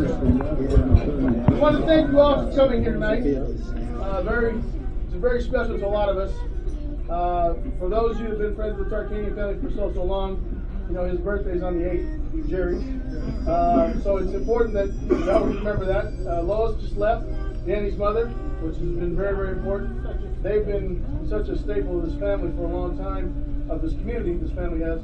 I want to thank you all for coming here tonight. It's very special to a lot of us. For those of you who have been friends with the Tarkanian family for so long, you know his birthday is on the 8th, Jerry. So it's important that we always remember that. Lois just left, Danny's mother, which has been very important. They've been such a staple of this family for a long time, of this community this family has.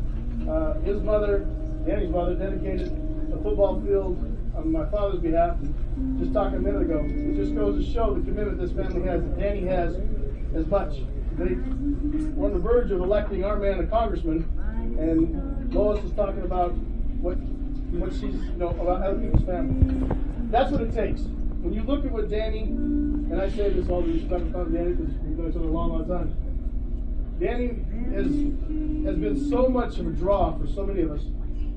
His mother, Danny's mother, dedicated a football field on my father's behalf. Just talking a minute ago, it just goes to show the commitment this family has, that Danny has as much. We're on the verge of electing our man a congressman, and Lois is talking about what she's, about other people's family. That's what it takes. When you look at what Danny, and I say this all the respect to Danny because we've known each other a long time. Danny has been so much of a draw for so many of us.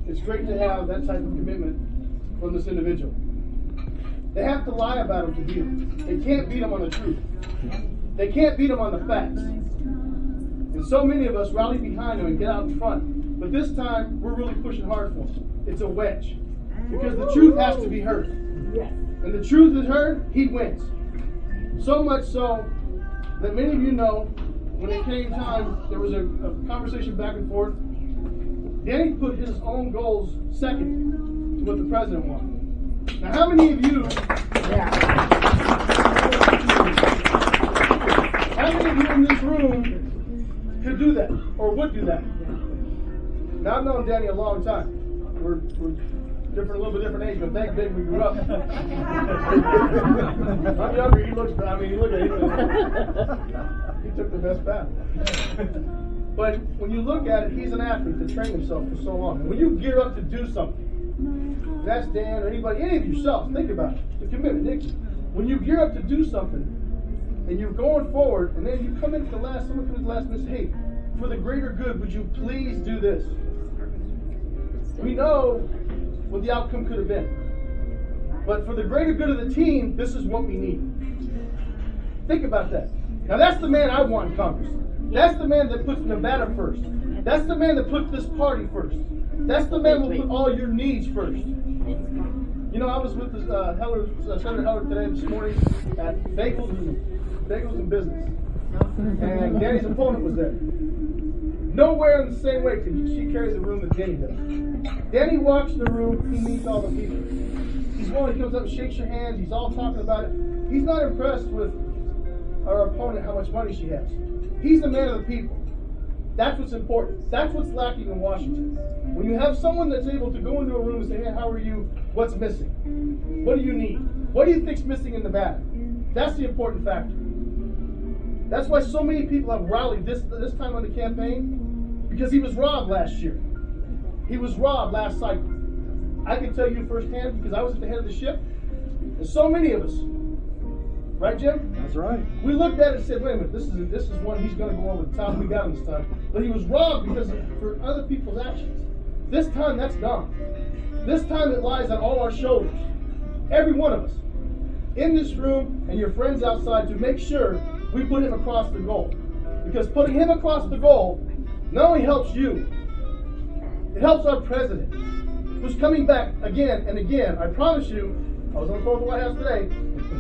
It's great to have that type of commitment from this individual. They have to lie about him to beat him. They can't beat him on the truth. They can't beat him on the facts. And so many of us rally behind him and get out in front. But this time, we're really pushing hard for him. It's a wedge. Because the truth has to be heard. And the truth is heard, he wins. So much so that many of you know, when it came time, there was a conversation back and forth. Danny put his own goals second to what the president wanted. Now, how many of you... How many of you in this room could do that, or would do that? Now, I've known Danny a long time. We're different, a little bit different age, but thank big we grew up. I'm younger, he looks, look at him. He took the best path. But when you look at it, he's an athlete that trained himself for so long. And when you gear up to do something, that's Dan or anybody, any of yourselves, think about it, the commitment. When you gear up to do something, and you're going forward, and then you come into someone comes in the last minute and say, hey, for the greater good, would you please do this? We know what the outcome could have been. But for the greater good of the team, this is what we need. Think about that. Now that's the man I want in Congress. That's the man that puts Nevada first. That's the man that puts this party first. That's the man who will put all your needs first. You know, I was with Senator Heller today this morning at Bagels and Business. And Danny's opponent was there. Nowhere in the same way could she carries the room that Danny does. Danny walks in the room, he meets all the people. He's one who comes up and shakes your hands, he's all talking about it. He's not impressed with our opponent, how much money she has. He's the man of the people. That's what's important. That's what's lacking in Washington. When you have someone that's able to go into a room and say, hey, how are you? What's missing? What do you need? What do you think's missing in Nevada? That's the important factor. That's why so many people have rallied this time on the campaign, because he was robbed last year. He was robbed last cycle. I can tell you firsthand because I was at the head of the ship, and so many of us, right, Jim? That's right. We looked at it and said, wait a minute, this is one he's going to go over the top. We got him this time. But he was robbed because for other people's actions. This time, that's gone. This time, it lies on all our shoulders. Every one of us. In this room and your friends outside, to make sure we put him across the goal. Because putting him across the goal not only helps you, it helps our president, who's coming back again and again. I promise you, I was on the phone with the White House today,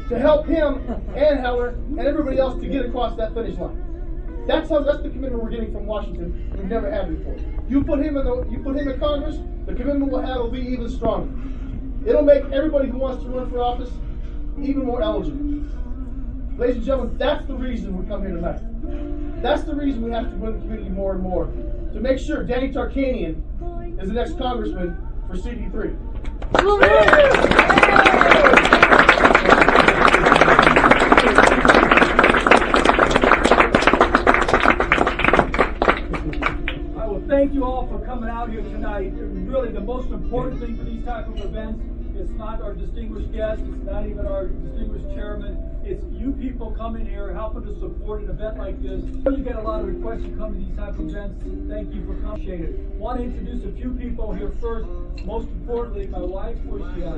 to help him and Heller and everybody else to get across that finish line. That's the commitment we're getting from Washington. We've never had before. You put him in Congress, the commitment we'll have will be even stronger. It'll make everybody who wants to run for office even more eligible. Ladies and gentlemen, that's the reason we come here tonight. That's the reason we have to win the community more and more, to make sure Danny Tarkanian is the next congressman for CD3. I will thank you all for coming out here tonight. Really, the most important thing for these type of events, it's not our distinguished guests, it's not even our distinguished chairman, it's you people coming here helping to support an event like this. You get a lot of requests to come to these type of events. Thank you for coming. Appreciate it. Want to introduce a few people here first. Most importantly, my wife, where's she at?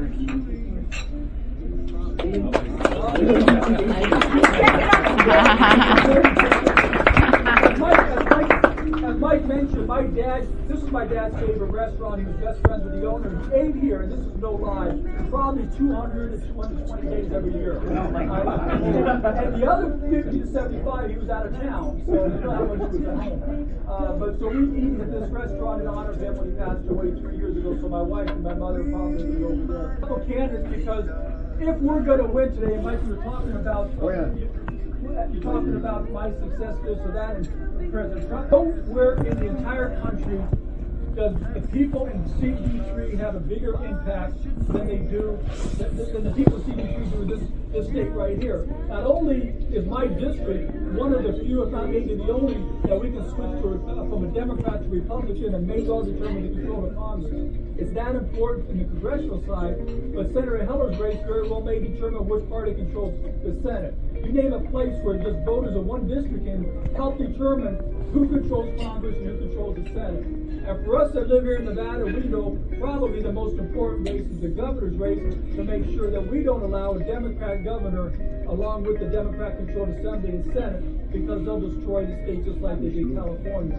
As Mike mentioned, my dad, this is my dad's favorite restaurant. He was best friends with the owner. He ate here, and this is no lie, probably 200 to 220 days every year. And the other 50 to 75, he was out of town, so you know how much he was at home. But so we eat at this restaurant in honor of him when he passed away 3 years ago. So my wife and my mother probably were over there. A couple candidates, because if we're going to win today, Mike, you were talking about. You're talking about my success, this or that, and President Trump. Nowhere in the entire country does the people in CD3 have a bigger impact than they do, than the people in CD3 do in this state right here. Not only is my district one of the few, if not maybe the only, that we can switch from a Democrat to Republican and make all determine the control of Congress. It's that important in the congressional side, but Senator Heller's race very well may determine which party controls the Senate. You name a place where just voters of one district can help determine who controls Congress and who controls the Senate. And for us that live here in Nevada, we know probably the most important race is the governor's race, to make sure that we don't allow a Democrat governor along with the Democrat-controlled Assembly and Senate, because they'll destroy the state just like they did California.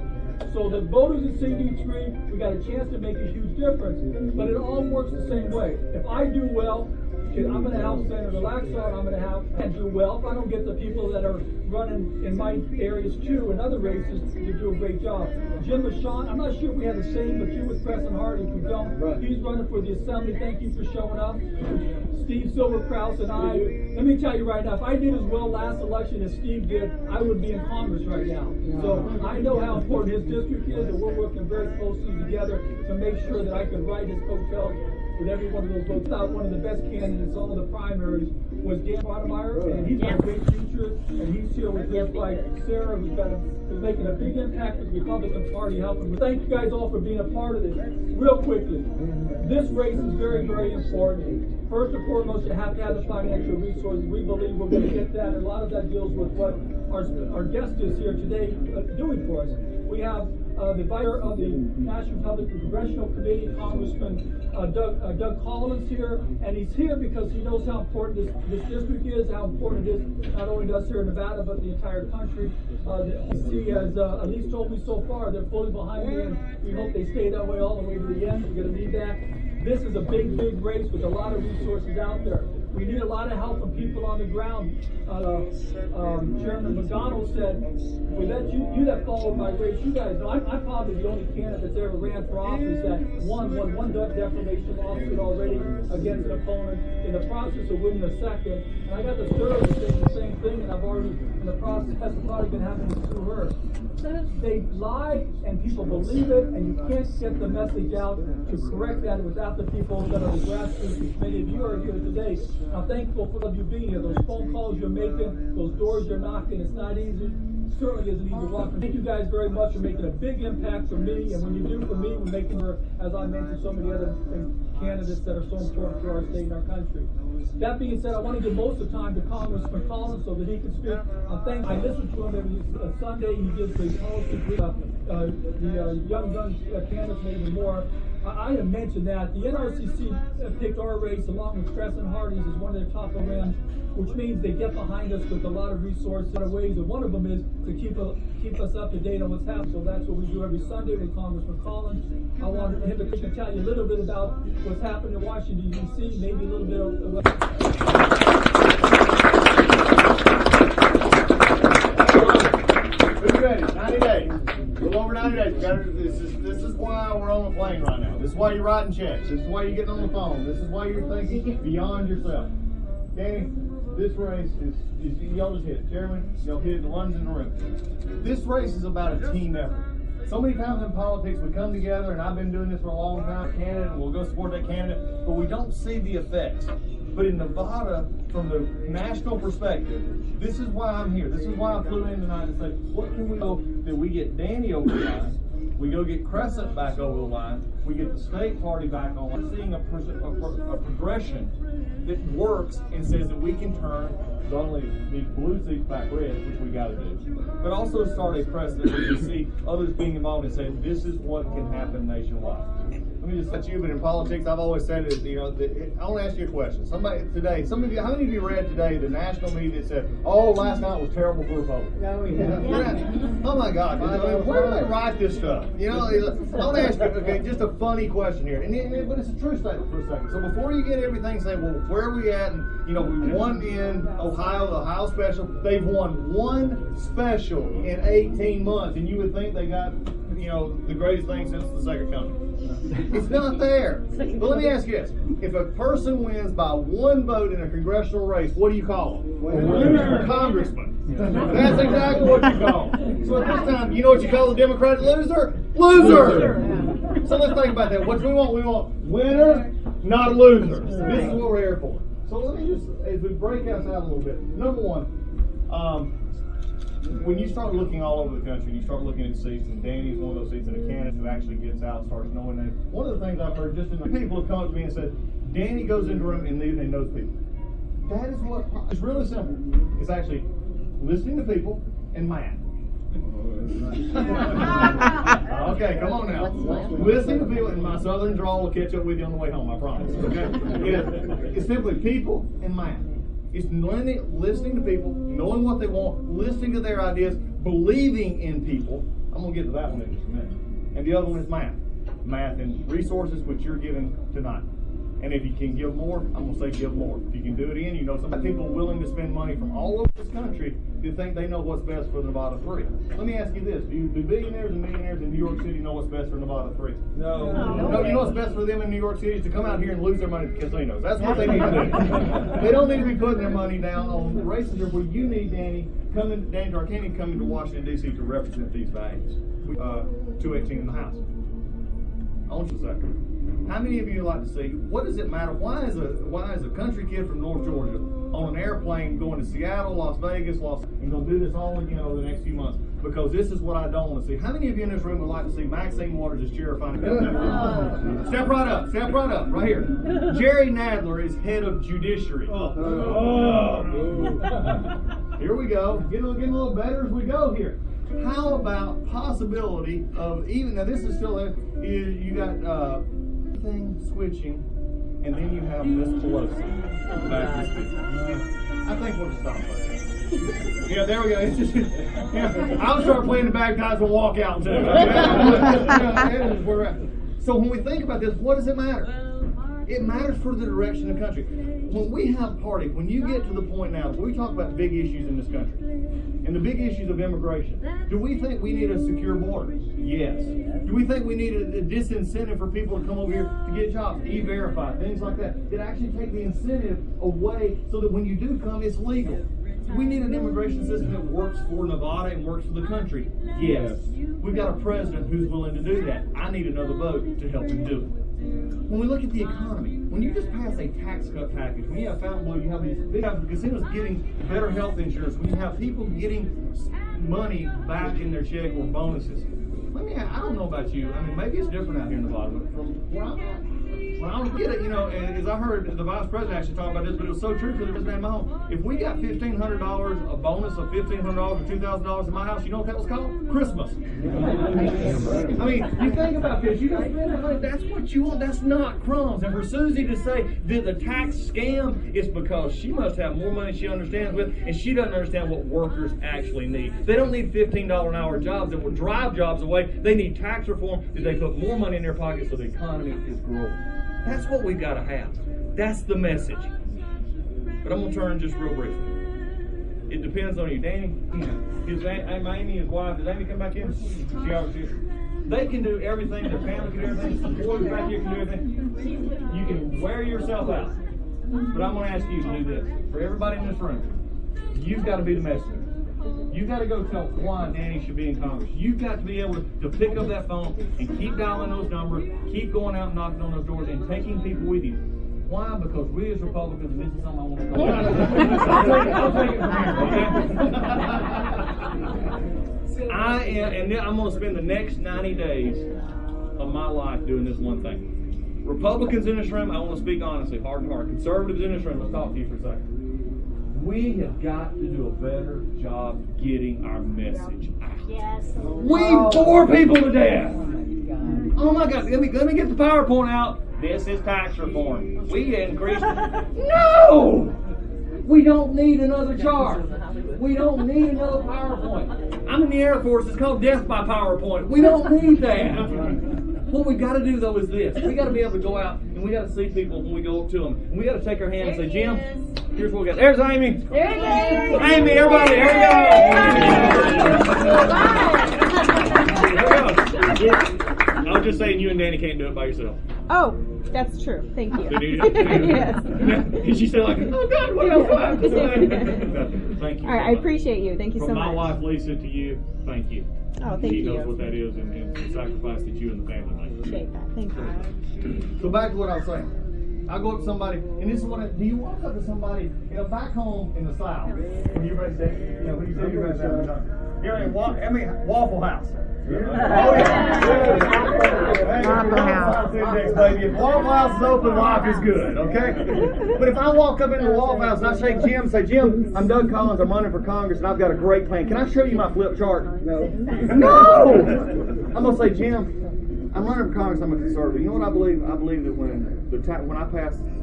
So the voters in CD3, we got a chance to make a huge difference, but it all works the same way. If I do well, I'm going to help Senator Laxalt, I'm going to have and do well. If I don't get the people that are running in my areas too and other races to do a great job. Jim LaShawn, I'm not sure if we have the same, but you with Preston Hardy, if we don't, he's running for the Assembly. Thank you for showing up. Steve Silverkraus and I, let me tell you right now, if I did as well last election as Steve did, I would be in Congress right now. So I know how important his district is, and we're working very closely together to make sure that I can write his coattails with every one of those votes. One of the best candidates, all of the primaries, was Dan Bottomeyer, and he's got a great future, and he's here with his wife, Sarah, who's making a big impact with the Republican Party, helping. Thank you guys all for being a part of this. Real quickly, this race is very, very important. First and foremost, you have to have the financial resources. We believe we're going to get that, and a lot of that deals with what our guest is here today doing for us. We have the vice of the National Republican Congressional Committee, Congressman Doug Collins here, and he's here because he knows how important this district is, how important it is not only to us here in Nevada, but the entire country. He has at least told me so far they're fully behind me, and we hope they stay that way all the way to the end. We're going to need that. This is a big, big race with a lot of resources out there. We need a lot of help from people on the ground. Chairman McDonald said, well, that you that followed my race, you guys know, I'm probably the only candidate that's ever ran for office that won one defamation lawsuit already against an opponent, in the process of winning a second. And I got the third one saying the same thing, and I've already, in the process, has probably been happening through her. They lie, and people believe it, and you can't get the message out to correct that without the people that are the grassroots. Many of you are here today. I'm thankful for you being here. Those phone calls you're making, those doors you're knocking, it's not easy. Certainly isn't easy walk. Thank you guys very much for making a big impact for me, and when you do for me, we're making her, as I mentioned, so many other candidates that are so important for our state and our country. That being said, I want to give most of the time to Congressman Collins so that he can speak. I listen to him every Sunday. He gives the policy the young candidates maybe more. I have mentioned that the NRCC picked our race along with Preston Hardy's as one of their top programs, which means they get behind us with a lot of resources and ways. And one of them is to keep us up to date on what's happening. So that's what we do every Sunday with Congressman Collins. I wanted him to tell you a little bit about what's happening in Washington, D.C., maybe a little bit of what... Who's ready? 90 days. A little over 90 days. This is why we're on the plane right now. This is why you're writing checks. This is why you're getting on the phone. This is why you're thinking beyond yourself. Danny, this race is y'all just hit it. Chairman, y'all hit it. The ones in the room. This race is about a team effort. So many times in politics we come together, and I've been doing this for a long time, candidate, and we'll go support that candidate, but we don't see the effects. But in Nevada, from the national perspective, this is why I'm here. This is why I flew in tonight to say, what can we do that we get Danny over the line, we go get Crescent back over the line, we get the state party back on. We're seeing a progression that works and says that we can turn not only these blue seats back red, which we got to do, but also start a precedent where we see others being involved and saying this is what can happen nationwide. let me just let you, but in politics, I've always said it, you know, I want to ask you a question. Somebody today, how many of you read today the national media that said, oh, last night was terrible for Republicans? Oh, yeah. Oh my God, where do they write this stuff? You know, I want to ask you, okay, just a funny question here, but it's a true statement for a second. So before you get everything, say, well, where are we at? And, you know, we won in Ohio, the Ohio special. They've won one special in 18 months, and you would think they got, you know, the greatest thing since the second coming. It's not there. But let me ask you this. If a person wins by one vote in a congressional race, what do you call them? Congressman. That's exactly what you call them. So at this time, you know what you call the Democratic loser? Loser! So let's think about that. What do we want? We want winners, not losers. This is what we're here for. So let me just, as we break us out a little bit, number one, when you start looking all over the country, you start looking at seats, and Danny's one of those seats in a candidate who actually gets out and starts knowing that. One of the things I've heard, just in the people have come up to me and said, Danny goes into a room and knows people. That is what, it's really simple. It's actually listening to people and math. Okay, come on now. Listening to people, and my southern drawl will catch up with you on the way home, I promise. Okay? It's simply people and math. It's listening to people, knowing what they want, listening to their ideas, believing in people. I'm going to get to that one in just a minute. And the other one is math. Math and resources, which you're giving tonight. And if you can give more, I'm going to say give more. If you can do it in, you know, some people willing to spend money from all over this country who think they know what's best for Nevada 3. Let me ask you this. Do billionaires and millionaires in New York City know what's best for Nevada 3? No. No, you know what's best for them in New York City is to come out here and lose their money at casinos. That's what they need to do. They don't need to be putting their money down on the races where you need Danny Tarkanian coming to Washington, D.C. to represent these values. 218 in the House. I want you to say, how many of you like to see, what does it matter? Why is a country kid from North Georgia on an airplane going to Seattle, Las Vegas, and going to do this all again over the next few months? Because this is what I don't want to see. How many of you in this room would like to see Maxine Waters as chair of finance? Step right up, right here. Jerry Nadler is head of judiciary. Here we go. Getting a little better as we go here. How about possibility of even, now this is still, you got thing switching, and then you have Miss Pelosi back to speak. I think we'll just stop right there. Yeah, there we go. It's just, I'll start playing the bagpipes and walk out too. So when we think about this, what does it matter? It matters for the direction of the country. When we have party, when you get to the point now, we talk about big issues in this country, and the big issues of immigration. Do we think we need a secure border? Yes. Do we think we need a disincentive for people to come over here to get jobs, E-Verify, things like that, that actually take the incentive away so that when you do come, it's legal? Do we need an immigration system that works for Nevada and works for the country? Yes. We've got a president who's willing to do that. I need another vote to help him do it. When we look at the economy, when you just pass a tax cut package, when you have Fountainblue, you have these big casinos getting better health insurance, when you have people getting money back in their check or bonuses. I don't know about you. I mean, maybe it's different out here in Nevada, but from where I'm at, when I get it, you know, as I heard the vice president actually talk about this, but it was so true for the president in my home. If we got $1,500, a bonus of $1,500 or $2,000 in my house, you know what that was called? Christmas. I mean, you think about this. You don't spend that money. That's what you want. That's not crumbs. And for Susie to say that the tax scam is because she must have more money she understands with, and she doesn't understand what workers actually need. They don't need $15 an hour jobs that will drive jobs away. They need tax reform that they put more money in their pockets so the economy is growing. That's what we've got to have. That's the message. But I'm going to turn just real briefly. It depends on you. Danny, Amy, his wife, does Amy come back in? They can do everything. Their family can do everything. The boys back here can do everything. You can wear yourself out. But I'm going to ask you to do this. For everybody in this room, you've got to be the messenger. You've got to go tell why Danny should be in Congress. You've got to be able to pick up that phone and keep dialing those numbers, keep going out and knocking on those doors and taking people with you. Why? Because we as Republicans, and this is something I want to talk I'll take it from here, okay? I'm going to spend the next 90 days of my life doing this one thing. Republicans in this room, I want to speak honestly, heart to heart. Conservatives in this room, let's talk to you for a second. We have got to do a better job getting our message out. Yes. We bore people to death. Oh my God, let me get the PowerPoint out. This is tax reform. We increased. No! We don't need another chart. We don't need another PowerPoint. I'm in the Air Force. It's called death by PowerPoint. We don't need that. What we got to do though is this. We got to be able to go out and we got to see people when we go up to them. And we got to take our hand and say, Jim, here's what we got. There's Amy. There it is. Amy, everybody, here we go. I was just saying you and Danny can't do it by yourself. Oh, that's true. Thank you. Yes. Did she say like, oh God, what else do I have to say? Thank you. All right, I appreciate you. Thank you so much. From my wife Lisa to you, thank you. Oh, thank you. She knows what that is and the sacrifice that you and the family make. Appreciate that. Thank you. So back to what I was saying. I go up to somebody, and this is what do you walk up to somebody, back home in the South, when you're ready to say, when you say you're ready to say, you're in Waffle House. Oh yeah. Waffle House index, baby. If Waffle House is open, life is good, okay? But if I walk up into the Waffle House and I shake Jim and say, Jim, I'm Doug Collins, I'm running for Congress, and I've got a great plan. Can I show you my flip chart? No. No! I'm going to say, Jim, I'm running for Congress, I'm a conservative. You know what I believe? I believe that when I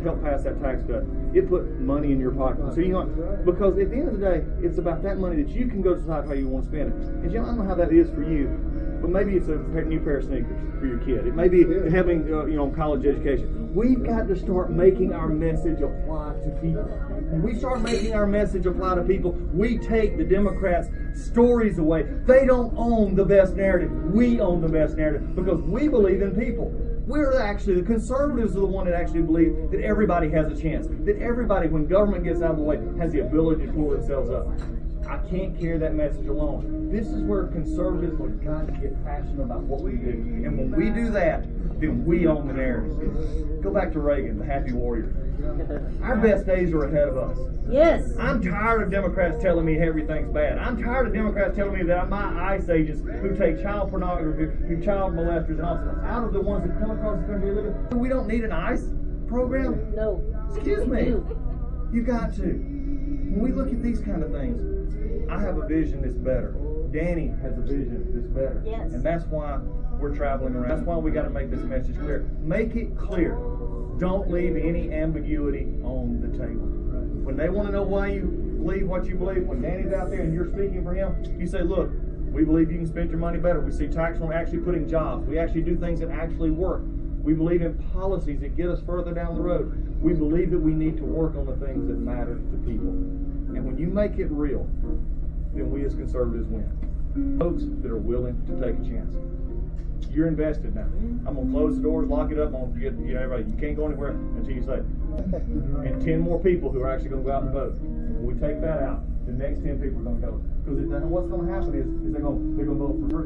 helped pass that tax cut, it put money in your pocket. So you know, because at the end of the day, it's about that money that you can go decide how you want to spend it. And Jim, I don't know how that is for you, but maybe it's a new pair of sneakers for your kid. It may be having college education. We've got to start making our message apply to people. When we start making our message apply to people, we take the Democrats' stories away. They don't own the best narrative. We own the best narrative because we believe in people. We're actually, the conservatives are the one that actually believe that everybody has a chance. That everybody, when government gets out of the way, has the ability to pull themselves up. I can't carry that message alone. This is where conservatives have got to get passionate about what we do. And when we do that, then we own the narrative. Go back to Reagan, the happy warrior. Our best days are ahead of us. Yes. I'm tired of Democrats telling me everything's bad. I'm tired of Democrats telling me that my ICE agents who take child pornography, who child molesters and all that, out of the ones that come across the country living. We don't need an ICE program? No. Excuse me. You got to. When we look at these kind of things, I have a vision that's better. Danny has a vision that's better. Yes. And that's why we're traveling around. That's why we got to make this message clear. Make it clear. Don't leave any ambiguity on the table. When they want to know why you believe what you believe, when Danny's out there and you're speaking for him, you say, look, we believe you can spend your money better. We see tax reform actually putting jobs. We actually do things that actually work. We believe in policies that get us further down the road. We believe that we need to work on the things that matter to people. And when you make it real, then we as conservatives win. Folks that are willing to take a chance. You're invested now. I'm going to close the doors, lock it up. I'm going to get everybody. You can't go anywhere until you say. And 10 more people who are actually going to go out and vote. When we take that out, the next 10 people are going to go. Because what's going to happen is they're going to vote for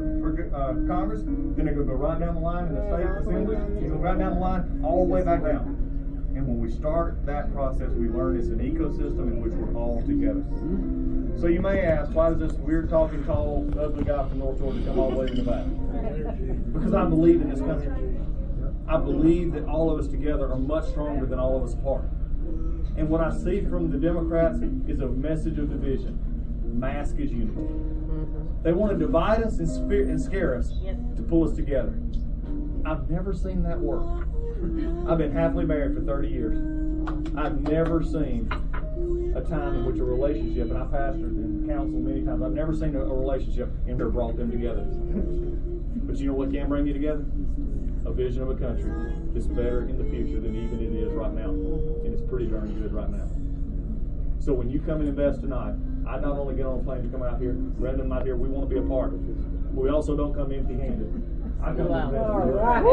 Congress, then they're going to go right down the line in the state assembly, they're going to go right down the line, all the way back down. And when we start that process, we learn it's an ecosystem in which we're all together. So you may ask, why does this weird talking tall, ugly guy from North Georgia come all the way in the back? Because I believe in this country. I believe that all of us together are much stronger than all of us apart. And what I see from the Democrats is a message of division. Mask is unity. They want to divide us and scare us to pull us together. I've never seen that work. I've been happily married for 30 years. I've never seen a time in which a relationship, and I pastored and counseled many times, I've never seen a relationship and brought them together. But you know what can bring you together? A vision of a country that's better in the future than even it is right now. And it's pretty darn good right now. So when you come and invest tonight, I not only get on a plane to come out here, Brenda and I here, we want to be a part of it. But we also don't come empty-handed. I come to invest. All right.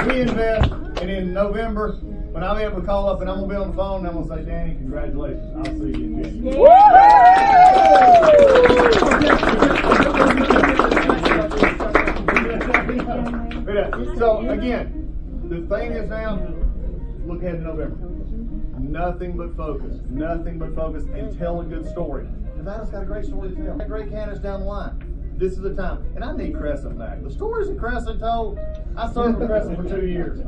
We invest, and in November, when I'm able to call up and I'm going to be on the phone, and I'm going to say, Danny, congratulations. I'll see you in January. So, again, the thing is now, look ahead to November. Nothing but focus. Nothing but focus and tell a good story. Nevada's got a great story to tell. Got great candidates down the line. This is the time. And I need Crescent back. The stories that Crescent told, I served with Crescent for 2 years.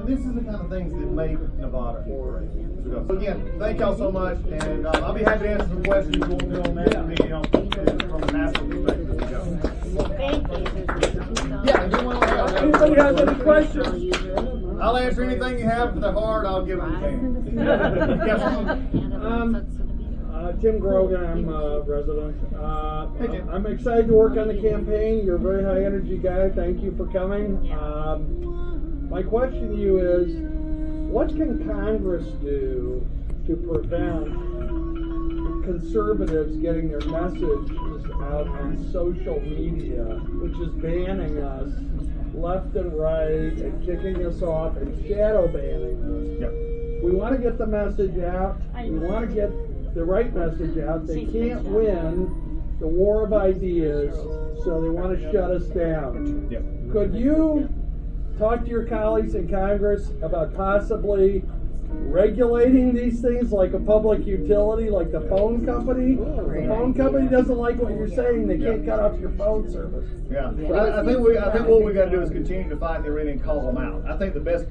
This is the kind of things that make Nevada. So again, thank y'all so much, and I'll be happy to answer some questions you want to know on that for me, you know, from a national perspective. Yeah, Anybody has any questions? I'll answer anything you have. If they're hard, I'll give them a chance. Yes, Tim Grogan, I'm a resident. Hey, Jim. I'm excited to work on the campaign. You're a very high energy guy. Thank you for coming. My question to you is, what can Congress do to prevent conservatives getting their messages out on social media, which is banning us left and right and kicking us off and shadow banning us? Yep. We want to get the message out. We want to get the right message out. They can't win the war of ideas, so they want to shut us down. Yep. Could you talk to your colleagues in Congress about possibly regulating these things like a public utility, like the phone company? The phone company doesn't like what you're saying. They can't cut off your phone service. Yeah, I think what we got to do is continue to fight the arena and call them out. I think the best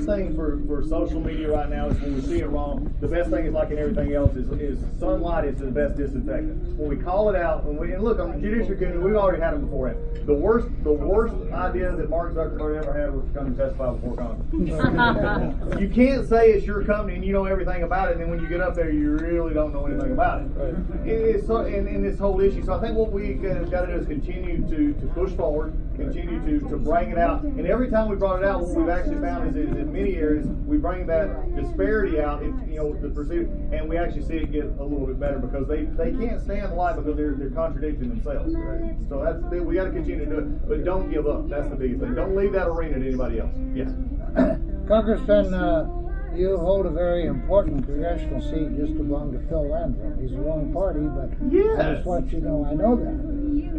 thing for social media right now is when we see it wrong. The best thing is, like in everything else, is sunlight is the best disinfectant. When we call it out, and look on the Judiciary Committee, we've already had them beforehand. The worst idea that Mark Zuckerberg ever had was to come and testify before Congress. You can't say it's your company and you know everything about it, and then when you get up there, you really don't know anything about it. Right. It's so, in this whole issue. So I think what we got to do is continue to push forward, continue to bring it out. And every time we brought it out, what we've actually found is in many areas we bring that disparity out, the pursuit, and we actually see it get a little bit better because they can't stand the light because they're contradicting themselves. Right? So we got to continue to do it, but don't give up. That's the biggest thing. Don't leave that arena to anybody else. Yes. Congressman, you hold a very important congressional seat just along to Phil Landrum. He's the wrong party, but Yes. I just want you to know I know that.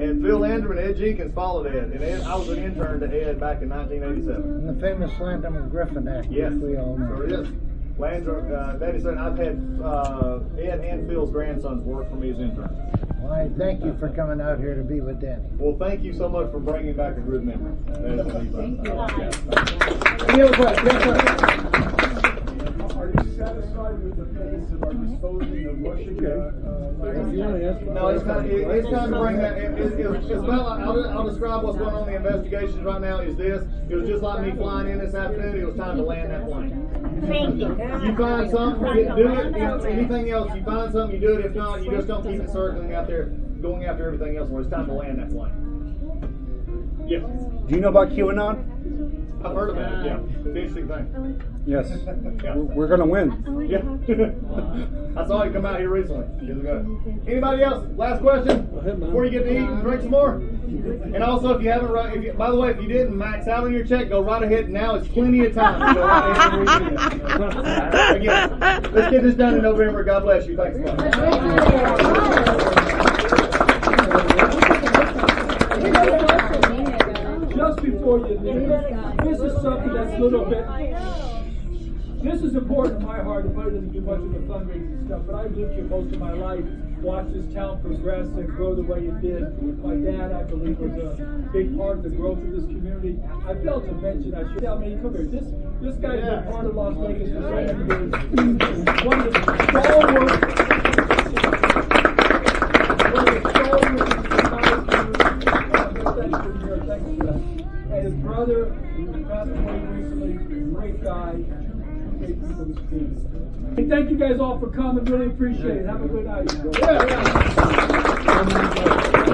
And Phil Landrum and Ed Jenkins followed Ed. And I was an intern to Ed back in 1987. And the famous Landrum and Griffin Act, Yes, which we all know. sure it is. Landrum, that is, I've had Ed and Phil's grandsons work for me as interns. Well, I thank you for coming out here to be with Danny. Well, thank you so much for bringing back a good memory. Thank you. Any other questions? Yes, sir. Are you satisfied with the pace of our disposing of Russian No, it's time to bring that. It's about like, I'll describe what's going on in the investigations right now. Is this? It was just like me flying in this afternoon. It was time to land that plane. Thank you. You find something, you do it. You know, anything else, you find something, you do it. If not, you just don't keep it circling out there, going after everything else. Where it's time to land that plane. Yes. Do you know about QAnon? I've heard about it. Yeah, it's an interesting thing. Yes. Yeah. We're going to win. Yeah. I saw you come out here recently. Anybody else? Last question before you get to eat and drink some more. And also, if you haven't, by the way, if you didn't max out on your check, go right ahead. Now it's plenty of time to go right ahead and read it. Again, let's get this done in November. God bless you. Thanks a lot. Just before you leave, this is something that's a little bit. This is important to my heart. It probably doesn't do much of the fundraising stuff, but I've lived here most of my life, watched this town progress and grow the way it did. My dad, I believe, was a big part of the growth of this community. I failed to mention, I should tell me, come here. This guy's been part of Las Vegas for so many years. One of the stalwarts. And his brother, who passed away recently, great guy. Hey, thank you guys all for coming. Really appreciate it. Have a good night. Yeah.